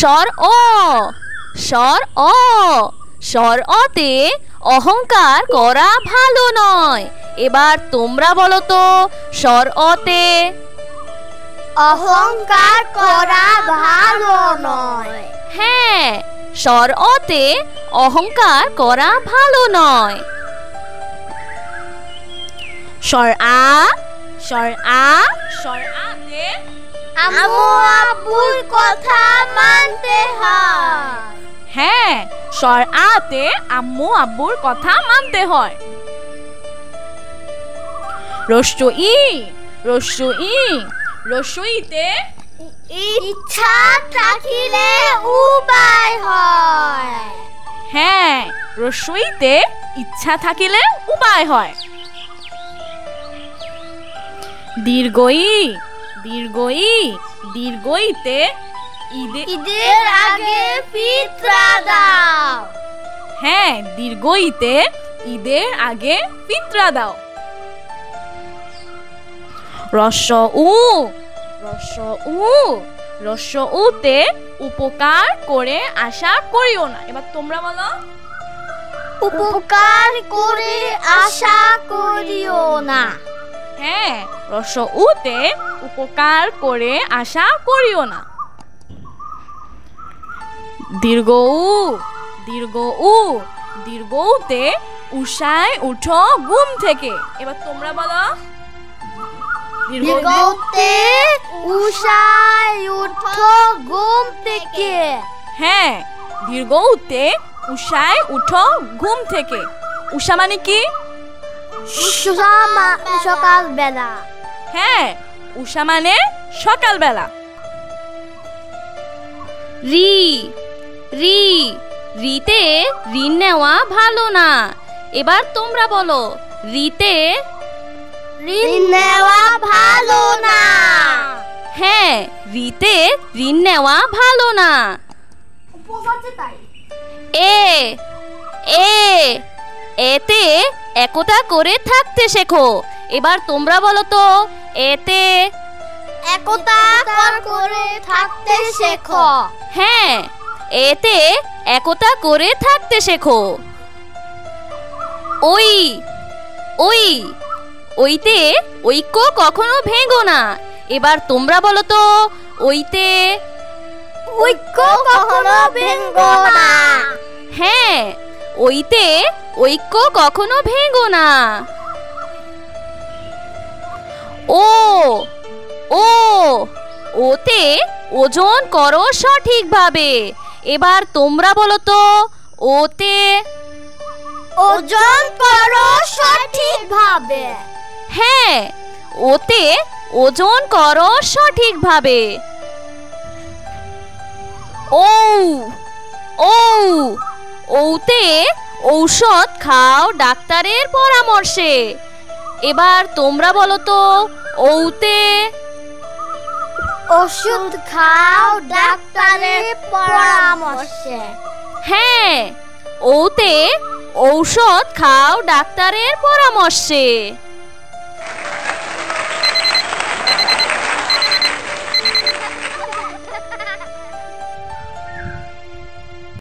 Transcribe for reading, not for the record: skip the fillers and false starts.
স্বর অ, স্বর অ, স্বর অতে অহংকার করা ভালো নয়। এবার তোমরা বলো তো স্বর অতে অহংকার করা ভালো নয়। হ্যাঁ, স্বর অতে অহংকার করা ভালো নয়। স্বর আ, স্বর আ, স্বর আতে আম্মু আব্বুর কথা মানতে হয়। হ্যাঁ, স্বর আতে আম্মু আব্বুর কথা মানতে হয়। রস্য ই, রস্য ই, রস্য ইতে ইচ্ছা থাকিলে উপায় হয়। হ্যাঁ, রস্য ইতে ইচ্ছা থাকিলে উপায় হয়। দীর্ঘ ই, দীর্ঘ ই, দীর্ঘ ইতে ঈদের আগে ফিতরা দাও। হ্যাঁ, দীর্ঘ ইতে ঈদের আগে ফিতরা দাও। রস্য উ, রস্য উ, রস্য উতে উপকার করে আশা করিও না। এবার তোমরা বলো উপকার করে আশা করিও না। হ্যাঁ, রস্য উতে উপকার করে আশা করিও না। দীর্ঘ উ, দীর্ঘ উ, দীর্ঘ উতে উষায় উঠো ঘুম থেকে। এবার তোমরা বলো দীর্ঘতে উষায় উঠো ঘুম থেকে। হ্যাঁ, দীর্ঘ উতে উষায় উঠো ঘুম থেকে। উষা মানে কি? সকাল বেলা। হ্যাঁ, উষা মানে সকালবেলা। রি, রি, রিতে ঋণ নেওয়া ভালো না। এবার তোমরা বলো রিতে ঋণ নেওয়া ভালো না। হ্যাঁ, রিতে ঋণ নেওয়া ভালো না। এ, এ, এতে একতা করে থাকতে শেখো। এবার তোমরা বলো তো এতে একতা করে থাকতে শেখো। হ্যাঁ, এতে একতা করে থাকতে শেখো। ওই, ওই, ওইতে ঐক্য কখনো ভেঙো না। এবার তোমরা বলো তো ওইতে ঐক্য কখনো ভেঙো না। হ্যাঁ, ওইতে ঐক্য কখনো ভেঙো না। ও, ও, ওতে ওজন করো সঠিকভাবে। এবার তোমরা বলো তো ওতে ওজন করো সঠিকভাবে। হ্যাঁ, ওতে ওজন করো সঠিকভাবে। ও, ও, ওতে ঔষধ খাও ডাক্তারের পরামর্শে। এবার তোমরা বলো তো ওতে ওষুধ খাও ডাক্তারের পরামর্শে। হ্যাঁ, ওতে ঔষধ খাও ডাক্তারের পরামর্শে।